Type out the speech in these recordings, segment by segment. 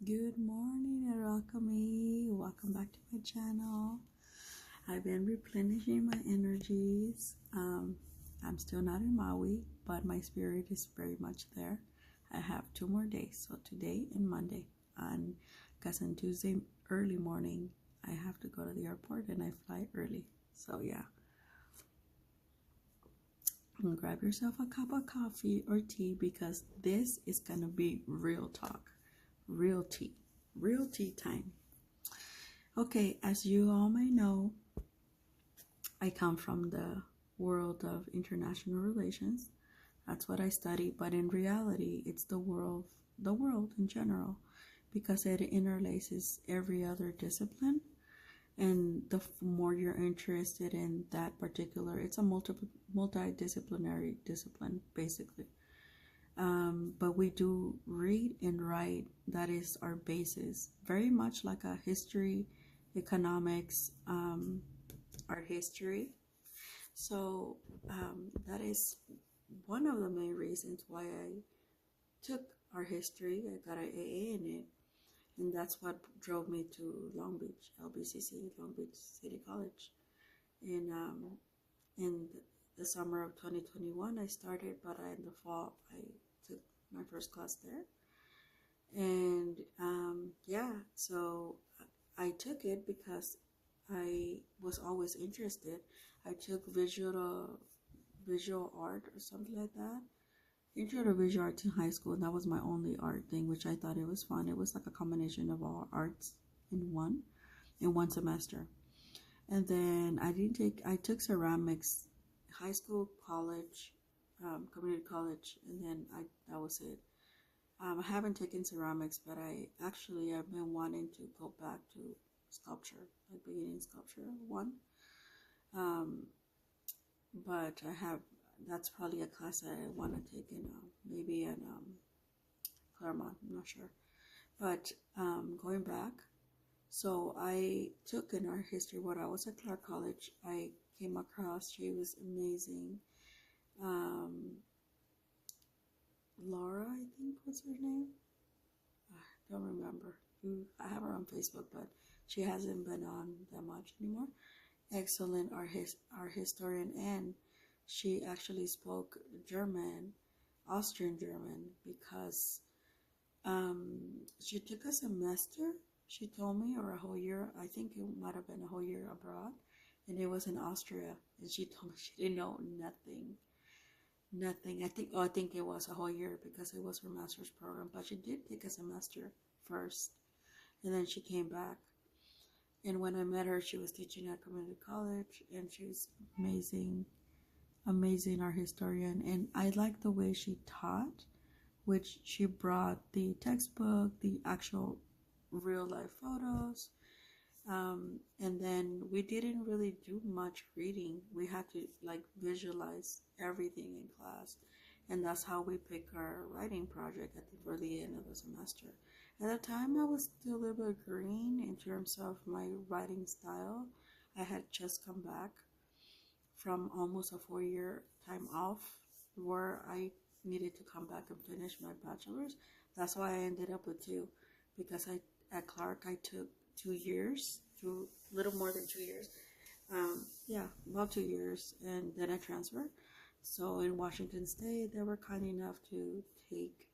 Good morning, Art-Alchemy. Welcome back to my channel. I've been replenishing my energies. I'm still not in Maui, but my spirit is very much there. I have 2 more days, so today and Monday. And because on Tuesday early morning, I have to go to the airport and I fly early. So yeah, grab yourself a cup of coffee or tea because this is gonna be real talk. Real tea time. Okay, as you all may know, I come from the world of international relations. That's what I study, but in reality, it's the world in general, because it interlaces every other discipline. And the more you're interested in that particular, it's a multidisciplinary discipline, basically. But we do read and write. That is our basis, very much like a history, economics, art history. So that is one of the main reasons why I took art history. I got an AA in it, and that's what drove me to Long Beach, LBCC, Long Beach City College. And in the summer of 2021, I started, but in the fall, I took my first class there. And yeah, so I took it because I was always interested. I took visual art or something like that. Intro to visual arts in high school, and that was my only art thing, which I thought it was fun. It was like a combination of all arts in one semester. And then I took ceramics, high school, college, community college, and then that was it. I haven't taken ceramics, but I've been wanting to go back to sculpture, like beginning sculpture one. Um, but that's probably a class that I want to take in maybe in Claremont. I'm not sure. But going back, so I took in art history when I was at Clark College. I came across, she was amazing. Um, Laura, I think was her name. I don't remember. I have her on Facebook, but she hasn't been on that much anymore. Excellent art historian, and she actually spoke German, Austrian German, because she took a semester, she told me, or a whole year. I think it might have been a whole year abroad, and it was in Austria. And she told me she didn't know nothing. I think it was a whole year because it was her master's program, but she did take a semester first, and then she came back. And when I met her, she was teaching at community college, and she was amazing art historian. And I liked the way she taught, which she brought the textbook, the actual real life photos. And then we didn't really do much reading. We had to like visualize everything in class. And that's how we pick our writing project for the end of the semester. At the time, I was still a little bit green in terms of my writing style. I had just come back from almost a 4 year time off where I needed to come back and finish my bachelor's. That's why I ended up with two, because at Clark I took 2 years, a little more than 2 years. Yeah, about 2 years, and then I transferred. So in Washington State, they were kind enough to take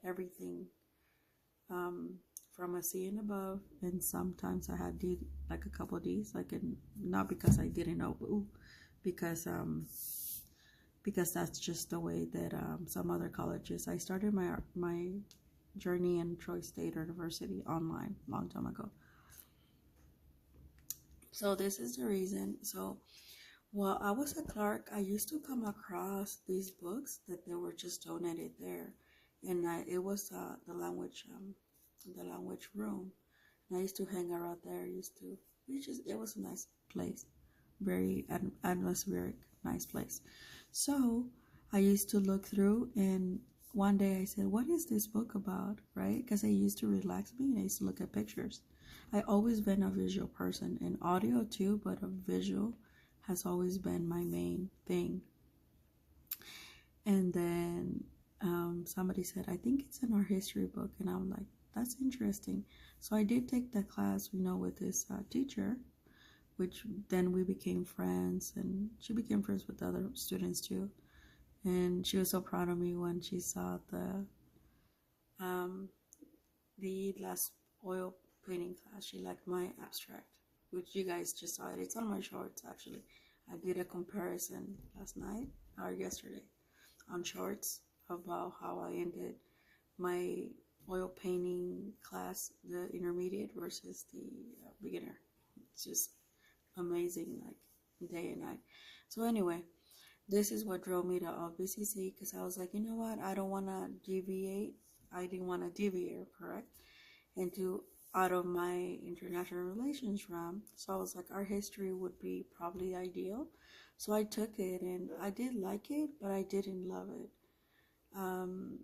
everything from a C and above, and sometimes I had D, like a couple of D's, like not because I didn't know, but because that's just the way that some other colleges. I started my journey in Troy State University online a long time ago. So this is the reason. So while I was at Clark, I used to come across these books that they were just donated there, and it was the language room. And I used to hang around there. It was a nice place, very atmospheric, nice place. So I used to look through, and one day I said, "What is this book about?" Right? Because it used to relax me, and I used to look at pictures. I always been a visual person, and audio too, but a visual has always been my main thing. And then somebody said, "I think it's an art history book," and I'm like, that's interesting. So I did take that class, with this teacher, which then we became friends, and she became friends with other students too. And she was so proud of me when she saw um, the last oil painting class. She liked my abstract, which you guys just saw it. It's on my shorts actually. I did a comparison last night or yesterday on shorts about how I ended my oil painting class, the intermediate versus the beginner. It's just amazing, like day and night. So anyway, this is what drove me to BCC, because I was like, you know what, I don't want to deviate. I didn't want to deviate, correct, into out of my international relations realm. So I was like, art history would be probably ideal. So I took it, and I did like it, but I didn't love it. Um,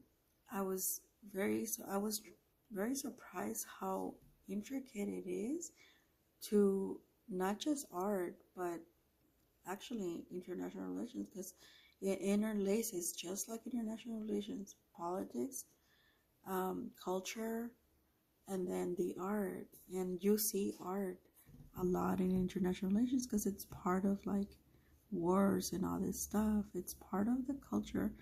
I was very surprised how intricate it is to not just art, but actually international relations, because it interlaces just like international relations, politics, culture, and then the art. And you see art a lot in international relations because it's part of like wars and all this stuff. It's part of the culture,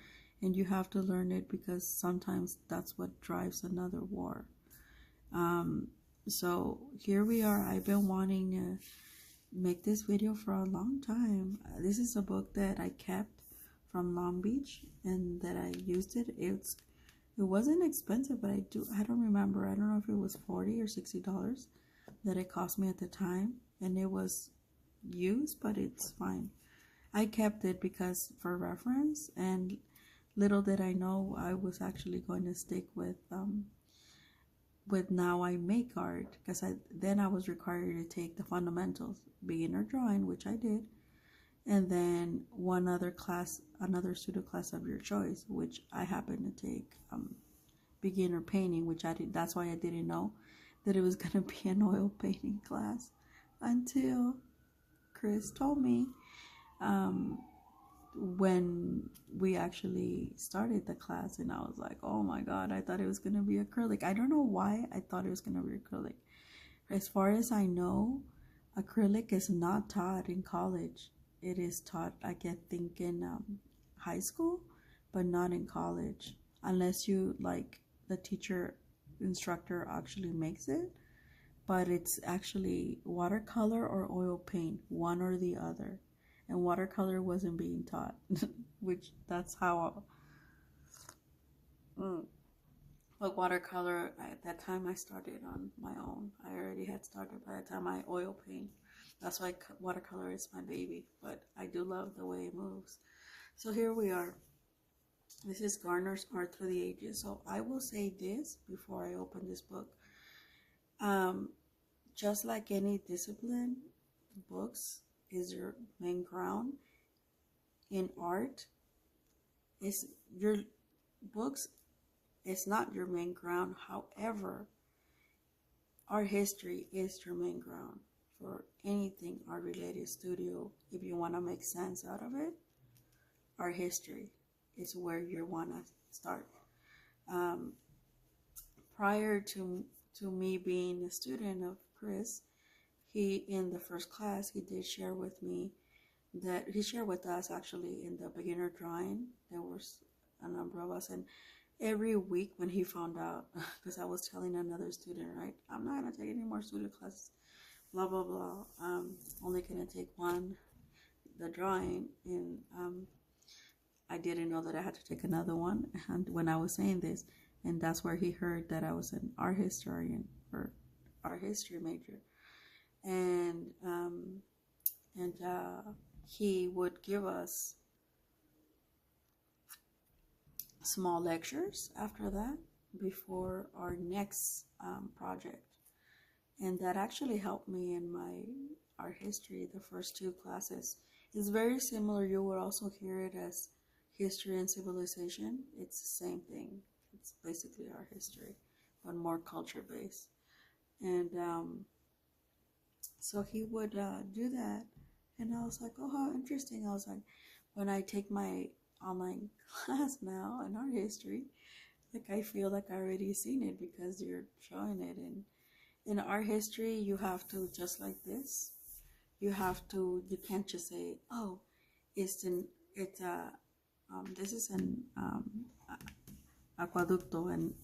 and you have to learn it because sometimes that's what drives another war. So here we are. I've been wanting to make this video for a long time. This is a book that I kept from Long Beach and that I used it. It wasn't expensive, but I don't remember. I don't know if it was $40 or $60 that it cost me at the time, and it was used, but it's fine. I kept it because for reference, and little did I know I was actually going to stick with Now I Make Art, because then I was required to take the fundamentals, beginner drawing, which I did, and then one other class, another pseudo class of your choice, which I happened to take beginner painting, which I did. That's why I didn't know that it was gonna be an oil painting class until Chris told me when we actually started the class, and I was like, oh my god, I thought it was gonna be acrylic. I don't know why I thought it was gonna be acrylic. As far as I know, acrylic is not taught in college. It is taught, I think, in high school, but not in college, unless you like the teacher instructor actually makes it. But it's actually watercolor or oil paint, one or the other. And watercolor wasn't being taught, which that's how. But watercolor, at that time I started on my own. I already had started by the time I oil paint. That's why watercolor is my baby, but I do love the way it moves. So here we are. This is Garner's Art Through the Ages. So I will say this before I open this book. Just like any discipline, books is your main ground. In art, is your books is not your main ground. However, art history is your main ground for anything art related studio. If you want to make sense out of it, art history is where you want to start. Prior to me being a student of Chris, he, in the first class, he did share with me that he shared with us actually in the beginner drawing. There was a number of us, and every week when he found out, because I was telling another student, right, I'm not gonna take any more studio classes, blah blah blah. Only gonna take one, the drawing, and I didn't know that I had to take another one. And when I was saying this, and that's where he heard that I was an art historian or art history major, and he would give us small lectures after that before our next project, and that actually helped me in my art history. The first two classes is very similar. You would also hear it as history and civilization. It's the same thing. It's basically art history, but more culture based. And so he would do that, and I was like, oh, how interesting. I was like, when I take my online class now in art history, Like I feel like I already seen it because you're showing it. And in art history, you have to just like this. You have to. You can't just say, "Oh, it's a this is an aqueducto and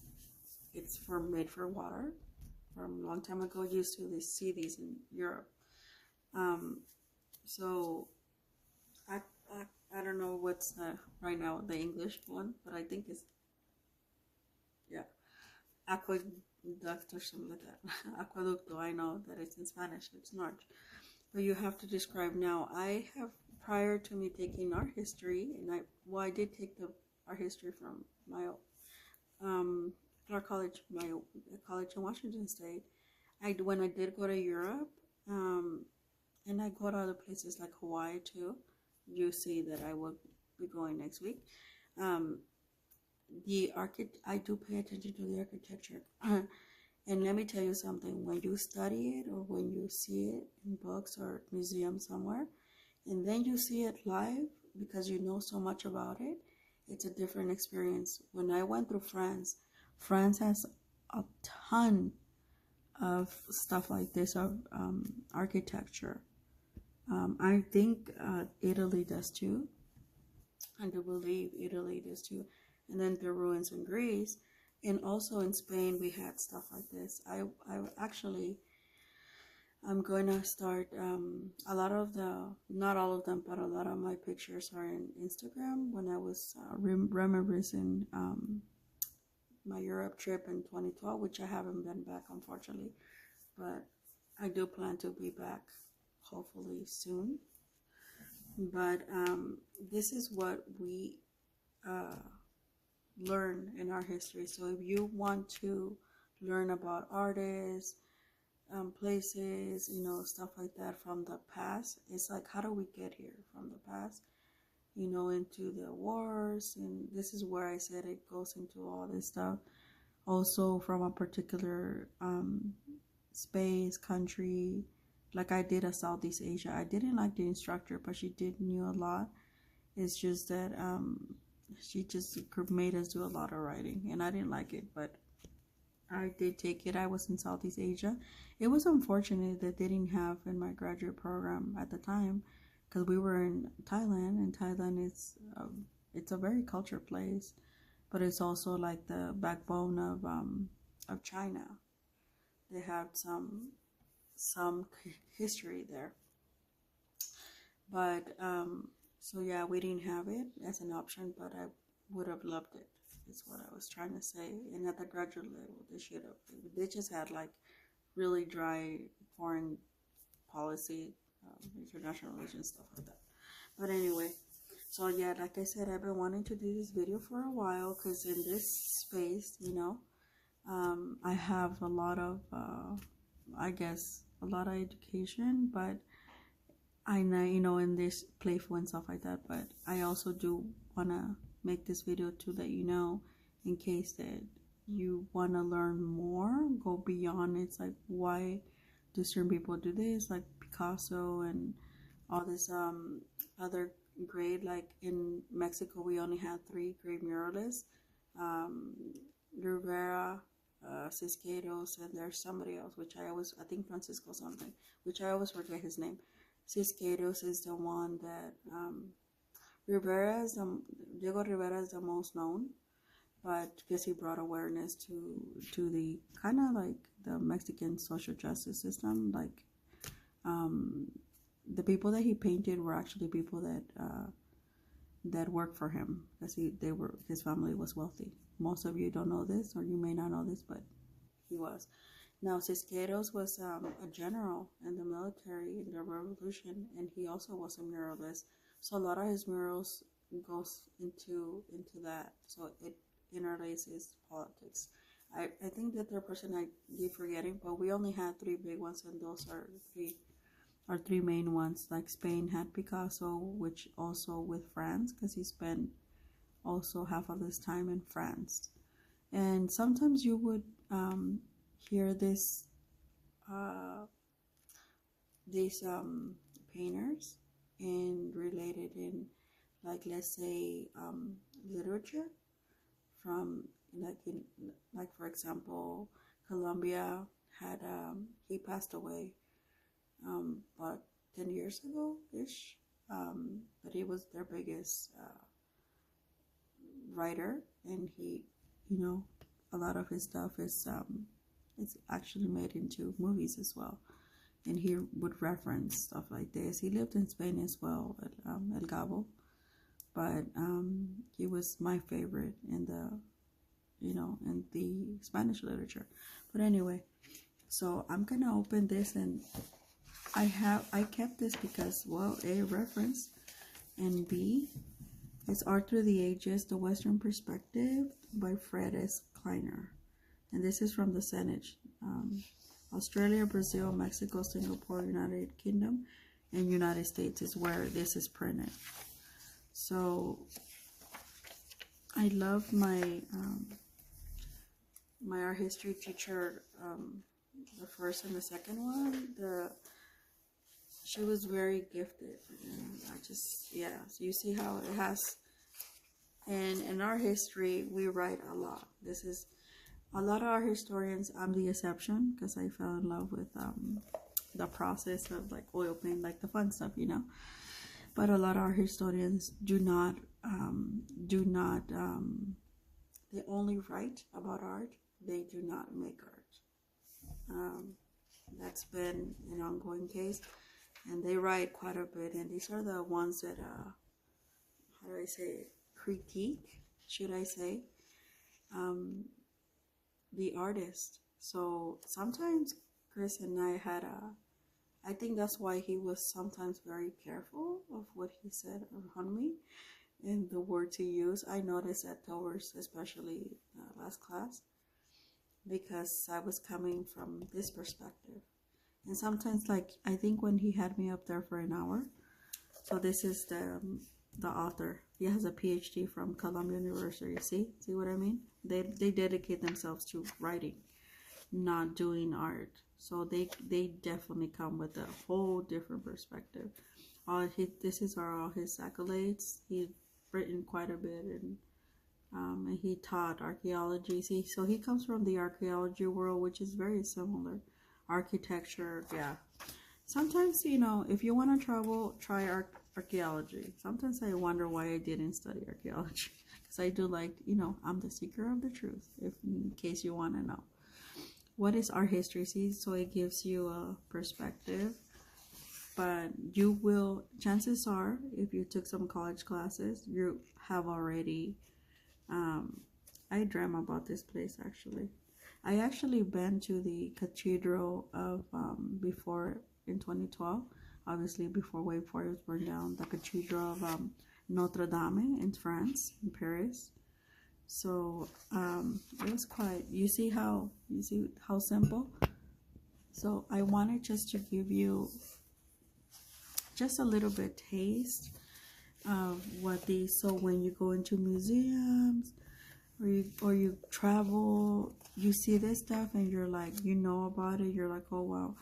it's for made for water." From a long time ago, you used to see these in Europe. Um, so I, I don't know what's right now the English one, but I think it's, yeah, aqueduct or something like that. Aqueducto. I know that it's in Spanish. It's not. But you have to describe now. I have, prior to me taking art history, and I did take the art history from my Clark College, my college in Washington State. When I did go to Europe, and I go to other places like Hawaii too. You see that I will be going next week. Um, I do pay attention to the architecture. And let me tell you something, when you study it or when you see it in books or museum somewhere, and then you see it live because you know so much about it, it's a different experience. When I went through France, France has a ton of stuff like this, of architecture. I think Italy does too. I do believe Italy does too. And then the ruins in Greece. And also in Spain, we had stuff like this. I actually, I'm going to start, a lot of not all of them, but a lot of my pictures are in Instagram. When I was reminiscing my Europe trip in 2012, which I haven't been back, unfortunately. But I do plan to be back, hopefully soon. But this is what we learn in our history. So if you want to learn about artists, places, stuff like that from the past, it's like, how do we get here from the past, into the wars? And this is where I said it goes into all this stuff. Also from a particular space, country, like I did a Southeast Asia. I didn't like the instructor, but she did knew a lot. It's just that she just made us do a lot of writing, and I didn't like it, but I did take it. I was in Southeast Asia. It was unfortunate that they didn't have in my graduate program at the time, because we were in Thailand, and Thailand is it's a very cultured place, but it's also like the backbone of China. They have some history there, but so yeah, we didn't have it as an option, but I would have loved it, is what I was trying to say. And at the graduate level, they should have. They just had like really dry foreign policy, international relations, stuff like that. But anyway, so yeah, like I said, I've been wanting to do this video for a while, because in this space, I have a lot of, I guess, a lot of education, but I know, in this playful and stuff like that, but I also do want to make this video to let you know, in case that you want to learn more, go beyond. It's like, why do certain people do this, like Picasso and all this other great, like in Mexico we only had 3 great muralists, Rivera, Cisqueiros, and there's somebody else, which I think Francisco something, which I always forget his name. Cisqueiros is the one that Diego Rivera is the most known, but because he brought awareness to the kind of like the Mexican social justice system. Like the people that he painted were actually people that worked for him, because his family was wealthy. Most of you don't know this, or you may not know this, but he was. Now, Cisqueiros was a general in the military in the revolution, and he also was a muralist. So a lot of his murals goes into that. So it interlaces politics. I think that the person I keep forgetting, but we only had 3 big ones, and those are three main ones. Like Spain had Picasso, which also with France, because he spent also half of his time in France. And sometimes you would hear these painters and related in, like, let's say literature from like for example, Colombia had he passed away about 10 years ago ish, but he was their biggest writer, and he, you know, a lot of his stuff is it's actually made into movies as well, and he would reference stuff like this. He lived in Spain as well, at El Gabo, but he was my favorite in the, you know, in the Spanish literature. But anyway, so I'm gonna open this, and I kept this because, well, A, reference, and B, it's Art Through the Ages, The Western Perspective by Fred S. Kleiner. And this is from the Senate. Australia, Brazil, Mexico, Singapore, United Kingdom, and United States is where this is printed. So I love my my art history teacher, the first and the second one. She was very gifted, and I just, yeah, so you see how it has. And in our history, we write a lot. This is a lot of our historians. I'm the exception because I fell in love with the process of like oil paint, like the fun stuff, you know. But a lot of our historians do not they only write about art. They do not make art. That's been an ongoing case, and they write quite a bit. And these are the ones that how do I say it? Critique, should I say, the artist. So sometimes Chris and I had I think that's why he was sometimes very careful of what he said around me and the words he used. I noticed that towards especially last class, because I was coming from this perspective. And sometimes, like, I think when he had me up there for an hour, so this is the author. He has a PhD from Columbia University. See what I mean? They dedicate themselves to writing, not doing art. So they definitely come with a whole different perspective. This is all his accolades. He's written quite a bit, and he taught archaeology. See, so he comes from the archaeology world, which is very similar. Architecture, yeah. Sometimes, you know, if you want to travel, try archaeology. Sometimes I wonder why I didn't study archaeology, because I do like, you know, I'm the seeker of the truth, if in case you want to know. What is art history? See, so it gives you a perspective, but you will, chances are, if you took some college classes, you have already, I dream about this place actually. I actually been to the cathedral of, before in 2012, obviously before Wave 4 was burned down, the cathedral of Notre Dame in France, in Paris. So it was quite, you see how simple. So I wanted just to give you just a little bit taste of what these, so when you go into museums or you travel, you see this stuff and you're like, you know about it, you're like, oh wow.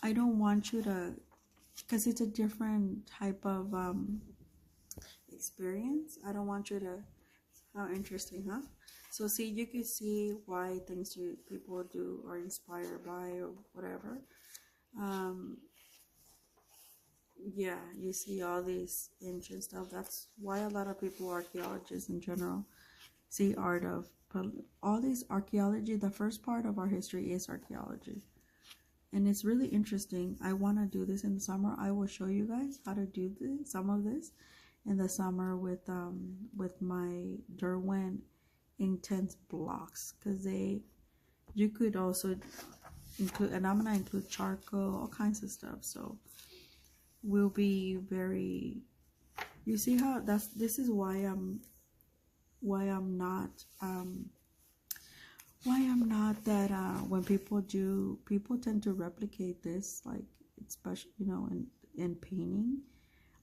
I don't want you to, because it's a different type of experience. I don't want you to, how interesting, huh? So see, you can see why things people do are inspired by or whatever. Yeah, you see all these ancient stuff. That's why a lot of people, archaeologists in general, see art of, but all these archaeology, the first part of our history is archaeology. And it's really interesting. I want to do this in the summer. I will show you guys how to do this, some of this in the summer with my Derwent Intense blocks, because you could also include, and I'm gonna include charcoal, all kinds of stuff. So we'll be very, you see how this is why I'm not that when people tend to replicate this, like, especially, you know, in painting.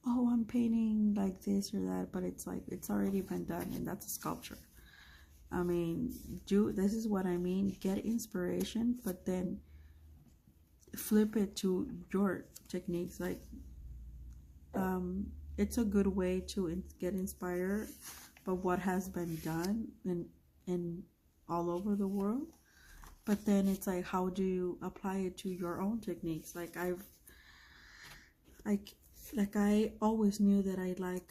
Oh, I'm painting like this or that, but it's like, it's already been done, and that's a sculpture. I mean, this is what I mean. Get inspiration, but then flip it to your techniques. Like, it's a good way to get inspired, of what has been done in all over the world. But then it's like, how do you apply it to your own techniques? Like I always knew that I like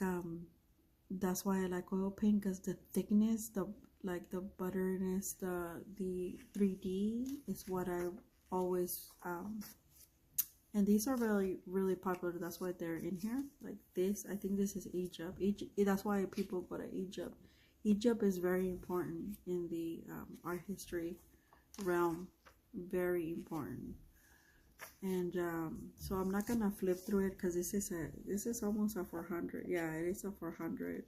that's why I like oil paint, because the thickness, the butteriness, the 3D is what I always and these are really popular. That's why they're in here. Like this, I think this is Egypt. That's why people go to Egypt. Egypt is very important in the art history realm, very important. And so I'm not gonna flip through it because this is almost a 400. Yeah, it is a 400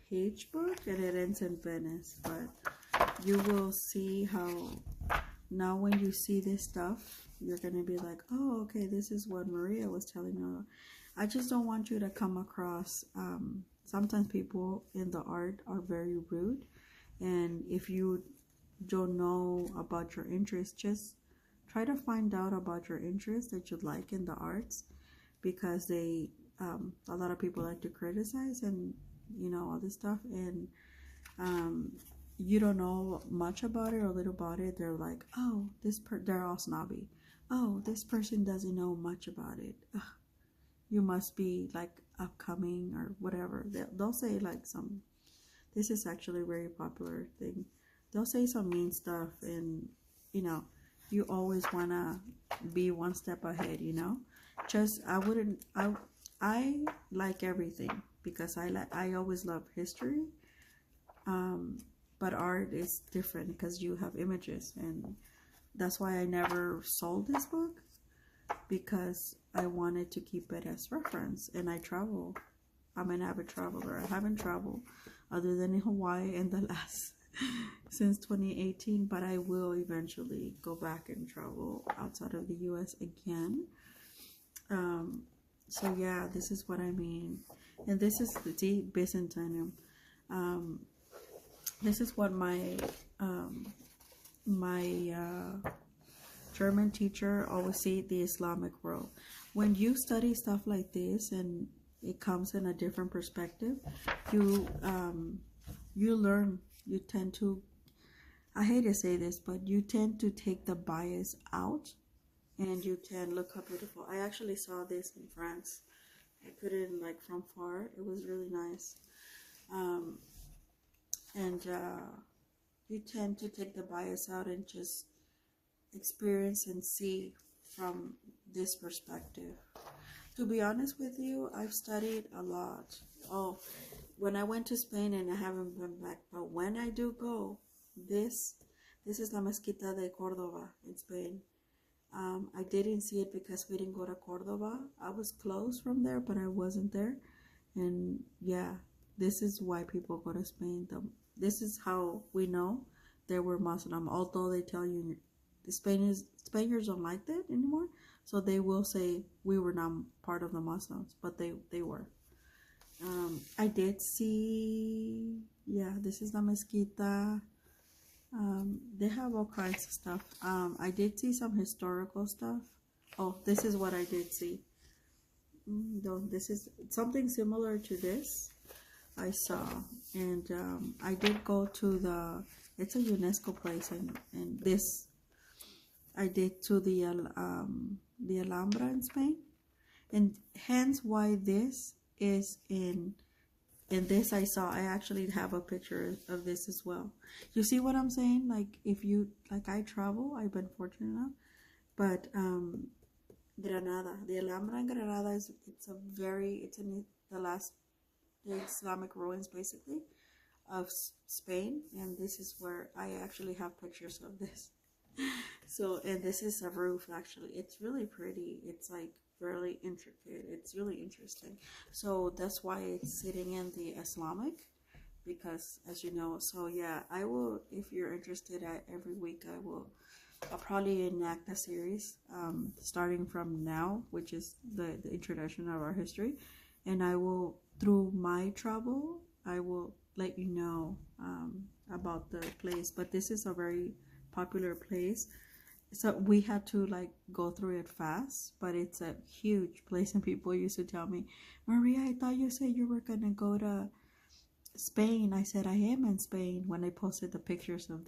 page book, and it ends in Venice. But you will see how now when you see this stuff, you're gonna be like, oh, okay, this is what Maria was telling you. I just don't want you to come across sometimes people in the art are very rude, and if you don't know about your interests, just try to find out about your interests that you like in the arts, because they a lot of people like to criticize and all this stuff, and you don't know much about it or little about it. They're like, oh, they're all snobby. Oh, this person doesn't know much about it. Ugh, you must be like upcoming or whatever. They'll say like this is actually a very popular thing. They'll say some mean stuff, and you always want to be one step ahead, just I like everything, because I always love history, but art is different because you have images, and that's why I never sold this book, because I wanted to keep it as reference. And I travel. I'm an avid traveler. I haven't traveled other than in Hawaii in the last since 2018, but I will eventually go back and travel outside of the US again. So yeah, this is what I mean. And this is the deep Byzantium. This is what my German teacher always say, the Islamic world. When you study stuff like this and it comes in a different perspective, you learn. You tend to, I hate to say this, but you tend to take the bias out, and you can look how beautiful. I actually saw this in France. I put it in like from far. It was really nice. And you tend to take the bias out and just experience and see from this perspective. To be honest with you, I've studied a lot. Oh, when I went to Spain, and I haven't been back, but when I do go, this is La Mezquita de Córdoba in Spain. I didn't see it because we didn't go to Córdoba. I was close from there, but I wasn't there. And yeah, this is why people go to Spain. This is how we know they were Muslim, although they tell you the Spaniards don't like that anymore, so they will say we were not part of the Muslims, but they were. I did see, yeah, this is La Mezquita. They have all kinds of stuff. I did see some historical stuff. Oh, this is what I did see. No, this is something similar to this I saw. And I did go to it's a UNESCO place, and this I did to the Alhambra in Spain, and hence why this is in this I saw. I actually have a picture of this as well. You see what I'm saying? Like, if you like, I travel, I've been fortunate enough, but Granada, the Alhambra in Granada it's in the Islamic ruins basically of Spain, and this is where I actually have pictures of this. So, and this is a roof actually. It's really pretty. It's like really intricate. It's really interesting. So that's why it's sitting in the Islamic, because as you know. So yeah, I will, if you're interested, every week I'll probably enact a series starting from now, which is the introduction of our history, and I will, through my travel, I will let you know about the place. But this is a very popular place, so we had to like go through it fast, but it's a huge place. And people used to tell me, Maria, I thought you said you were gonna go to Spain. I said I am in Spain when I posted the pictures of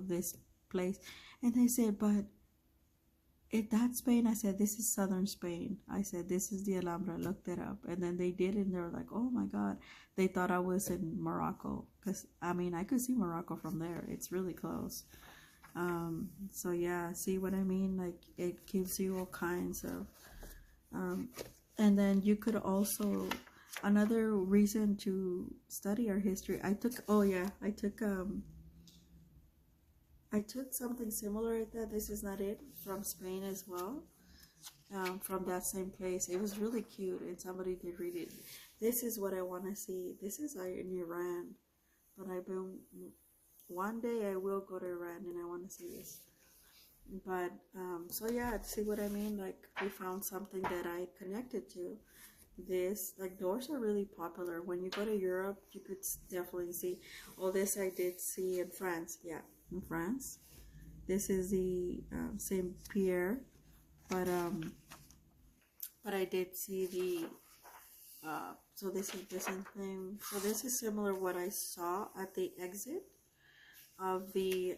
this place, and they said, but if that's Spain, I said this is southern Spain. I said this is the Alhambra. I looked it up, and then they did, and they were like, oh my god, they thought I was in Morocco, because I mean I could see Morocco from there. It's really close. So yeah, see what I mean? Like it gives you all kinds of, and then you could also, another reason to study our history. I took something similar to that. This is not it, from Spain as well, from that same place. It was really cute, and somebody did read it. This is what I want to see. This is in Iran, but one day I will go to Iran, and I want to see this. But so yeah, see what I mean? Like we found something that I connected to. This, like, doors are really popular. When you go to Europe, you could definitely see. All this I did see in France. Yeah, in France. This is the Saint Pierre, but I did see the so this is different thing. So this is similar what I saw at the exit of the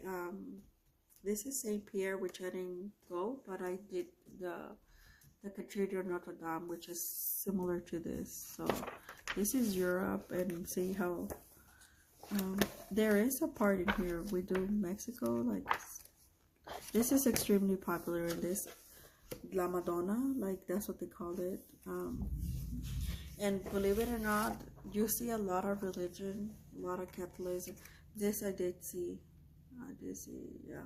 this is Saint Pierre, which I didn't go, but I did the Cathedral Notre Dame, which is similar to this. So this is Europe, and see how there is a part in here we do Mexico. Like this is extremely popular in this La Madonna, like that's what they called it. And believe it or not, you see a lot of religion, a lot of Catholicism. This I did see. Yeah.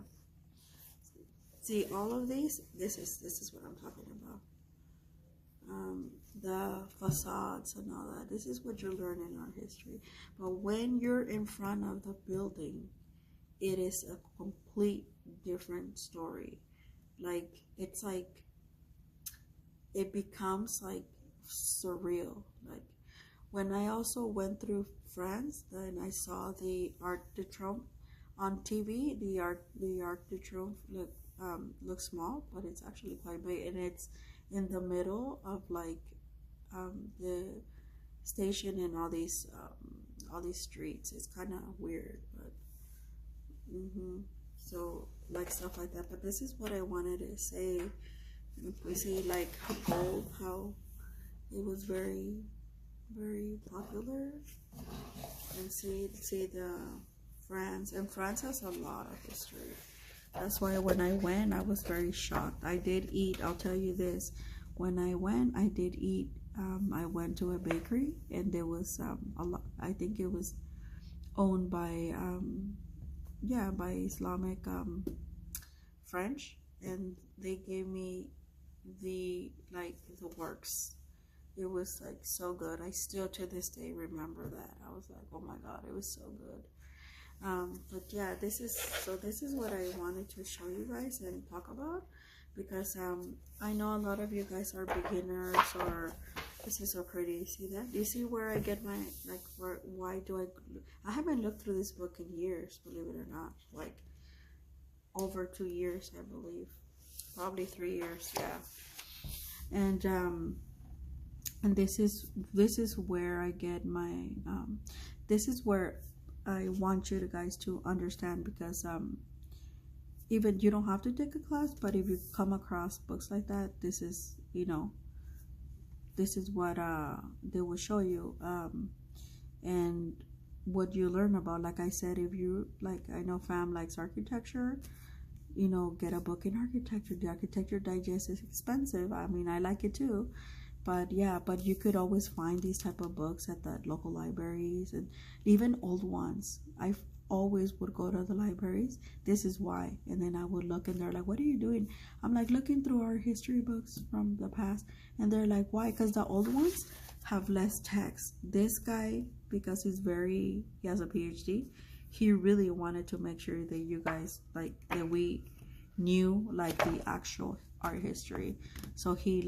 See all of these. This is what I'm talking about. The facades and all that. This is what you learn in art history. But when you're in front of the building, it is a complete different story. Like it's like it becomes like surreal. Like when I also went through France, then I saw the Arc de Triomphe on TV. The Arc de Triomphe looks small, but it's actually quite big, and it's in the middle of like the station and all these streets. It's kind of weird, but so like stuff like that. But this is what I wanted to say. We see like how it was very, very popular, and see the France, and France has a lot of history. That's why when I went, I was very shocked. I did eat, I'll tell you this. When I went, I did eat. I went to a bakery, and there was a lot. I think it was owned by, by Islamic French, and they gave me the works. It was like so good. I still to this day remember that. I was like, oh my god, it was so good. But yeah, this is what I wanted to show you guys and talk about, because I know a lot of you guys are beginners, or this is so pretty. See that? Do you see where I get my why do I haven't looked through this book in years, believe it or not, like over 2 years, I believe, probably 3 years, yeah. And this is where I get my this is where I want you guys to understand, because even you don't have to take a class, but if you come across books like that, this is this is what they will show you, and what you learn about. Like I said, if you like, I know fam likes architecture, get a book in architecture. The Architecture Digest is expensive. I mean, I like it too. But yeah, but you could always find these type of books at the local libraries, and even old ones. I always would go to the libraries. This is why. And then I would look, and they're like, what are you doing? I'm like, looking through our history books from the past. And they're like, why? Because the old ones have less text. This guy, because he has a PhD, he really wanted to make sure that you guys, like, that we knew like the actual art history. So he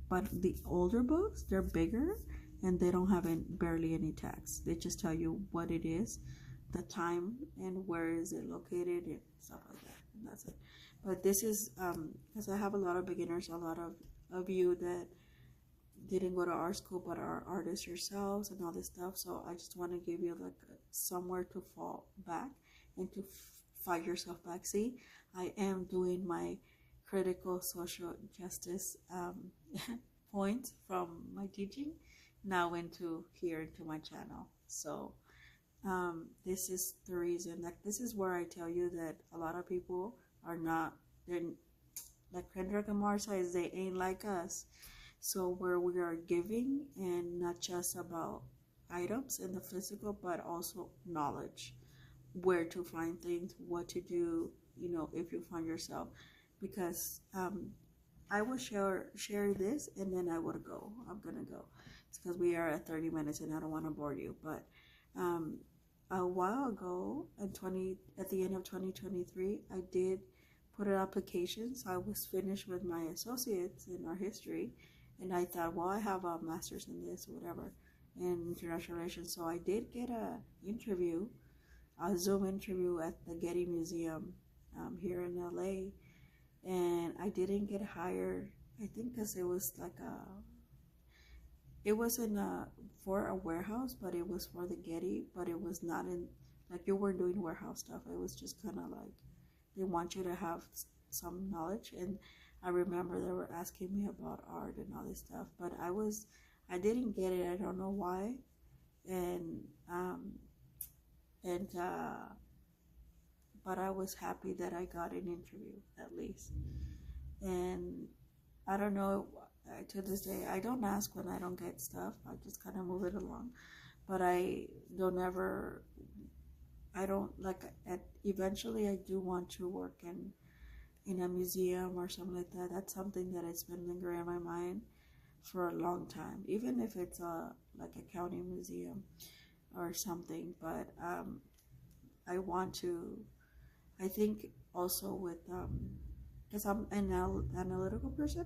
but the older books, they're bigger, and they don't have barely any text. They just tell you what it is, the time, and where is it located, and stuff like that, and that's it. But this is because I have a lot of beginners, a lot of you that didn't go to art school but are artists yourselves and all this stuff. So I just want to give you like somewhere to fall back and to fight yourself back. See, I am doing my critical social justice points from my teaching now into here into my channel. So this is the reason, like this is where I tell you that a lot of people are not, they're like Kendrick and Mar says, they ain't like us. So where we are giving, and not just about items in the physical, but also knowledge, where to find things, what to do, you know, if you find yourself. Because I will share this and then I would go. I'm gonna go. It's because we are at 30 minutes and I don't want to bore you. But a while ago, at the end of 2023, I did put an application. So I was finished with my associates in art history, and I thought, well, I have a master's in this or whatever in international relations. So I did get a Zoom interview at the Getty Museum here in LA, and I didn't get hired. I think because it was like it wasn't for a warehouse, but it was for the Getty, but it was not in, like you weren't doing warehouse stuff. It was just kind of like, they want you to have some knowledge. And I remember they were asking me about art and all this stuff, but I didn't get it. I don't know why. But I was happy that I got an interview at least. And I don't know, to this day, I don't ask when I don't get stuff. I just kind of move it along. But eventually I do want to work in a museum or something like that. That's something that has been lingering in my mind for a long time, even if it's like a county museum or something. But I want to, I think also with, because I'm an analytical person,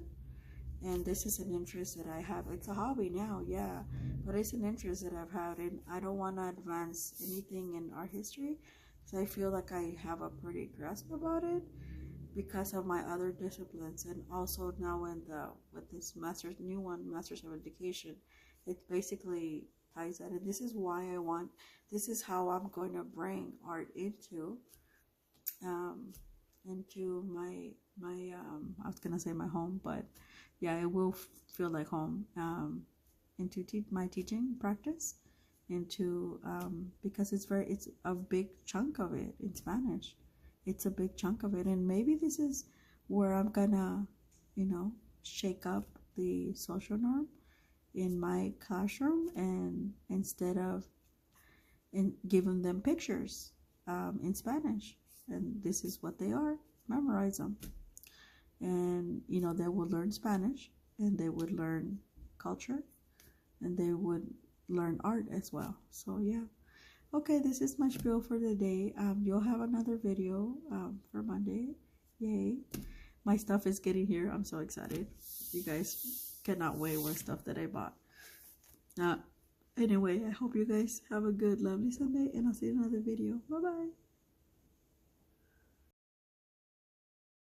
and this is an interest that I have. It's a hobby now, yeah, but it's an interest that I've had, and I don't want to advance anything in art history, so I feel like I have a pretty grasp about it because of my other disciplines. And also now with this new master's of education, it basically ties that. And this is why this is how I'm going to bring art into my I was gonna say my home, but yeah, it will feel like home, into my teaching practice, into because it's a big chunk of it in Spanish. It's a big chunk of it, and maybe this is where I'm gonna, shake up the social norm in my classroom, and instead of giving them pictures in Spanish, and this is what they are, memorize them, and they would learn Spanish, and they would learn culture, and they would learn art as well. So yeah, okay, this is my spiel for the day. You'll have another video for Monday. Yay, my stuff is getting here. I'm so excited. You guys cannot wait what stuff that I bought. Anyway, I hope you guys have a good lovely Sunday, and I'll see you in another video. Bye bye.